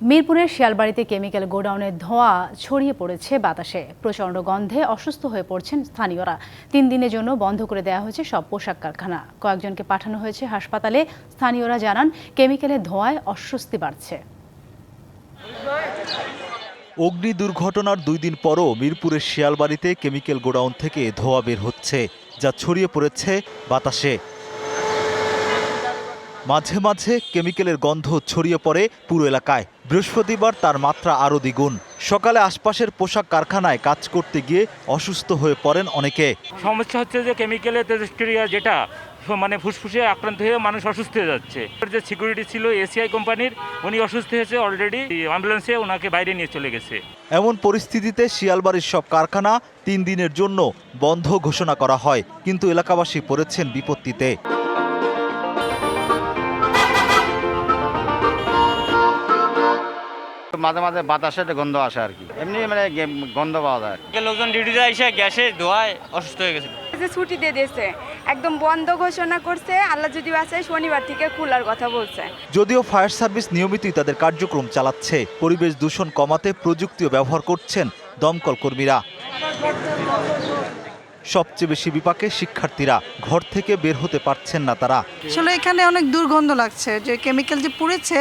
মিরপুরের শিয়ালবাড়িতে কেমিক্যাল গোডাউনের ধোঁয়া ছড়িয়ে পড়েছে বাতাসে। প্রচণ্ড গন্ধে অসুস্থ হয়ে পড়ছেন স্থানীয়রা। 3 দিনের জন্য বন্ধ করে দেওয়া হয়েছে সব পোশাক কারখানা। কয়েকজনকে পাঠানো হয়েছে হাসপাতালে। স্থানীয়রা জানান, কেমিক্যালের ধোঁয়ায় অস্বস্তি বাড়ছে। অগ্নি দুর্ঘটনার 2 দিন পরও মিরপুরের শিয়ালবাড়িতে কেমিক্যাল গোডাউন থেকে ধোঁয়া বের হচ্ছে, যা ছড়িয়ে পড়েছে বাতাসে। মাঝে মাঝে কেমিক্যালের গন্ধ ছড়িয়ে পড়ে পুরো এলাকায়। বৃহস্পতিবার তার মাত্রা আরও দ্বিগুণ। সকালে আশপাশের পোশাক কারখানায় কাজ করতে গিয়ে অসুস্থ হয়ে পড়েন অনেকে। সমস্যা হচ্ছে যে কেমিক্যালের তেজস্ক্রিয়া, যেটা মানে ফুসফুসে আক্রান্ত হয়ে মানুষ অসুস্থ হয়ে যাচ্ছে। যে সিকিউরিটি ছিল এসিআই কোম্পানির, উনি অসুস্থ হয়েছে, অলরেডি অ্যাম্বুলেন্সে ওনাকে বাইরে নিয়ে চলে গেছে। এমন পরিস্থিতিতে শিয়ালবাড়ির সব কারখানা 3 দিনের জন্য বন্ধ ঘোষণা করা হয়, কিন্তু এলাকাবাসী পড়েছেন বিপত্তিতে। মাঝে মাঝে বাতাসে গন্ধ আসে আর কি, এমনি মানে গন্ধ পাওয়া যায়। লোকজন ডিউটিতে এসে গ্যাসের ধোঁয়ায় অসুস্থ হয়ে গেছে। ছুটি দিয়ে দিয়েছে, একদম বন্ধ ঘোষণা করছে। আল্লাহ যদি বাঁচায় শনিবার থেকে খোলার কথা বলছে। যদিও ফায়ার সার্ভিস নিয়মিতই তাদের কার্যক্রম চালাচ্ছে, পরিবেশ দূষণ কমাতে প্রযুক্তিও ব্যবহার করছেন দমকল কর্মীরা। সবচেয়ে বেশি বিপাকে শিক্ষার্থীরা, ঘর থেকে বের হতে পারছেন না তারা। আসলে এখানে অনেক দুর্গন্ধ লাগছে, যে কেমিক্যাল যে পুড়েছে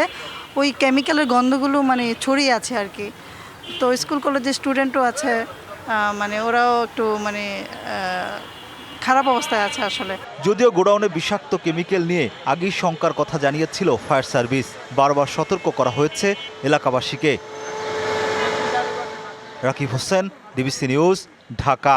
ওই কেমিক্যালের গন্ধগুলো মানে ছড়িয়ে আছে আর কি। তো স্কুল কলেজের স্টুডেন্টও আছে, মানে ওরাও একটু মানে খারাপ অবস্থায় আছে আসলে। যদিও গোডাউনে বিষাক্ত কেমিক্যাল নিয়ে আগেই শঙ্কার কথা জানিয়েছিল ফায়ার সার্ভিস, বারবার সতর্ক করা হয়েছে এলাকাবাসীকে। Rakib Hossain, DBC news, Dhaka.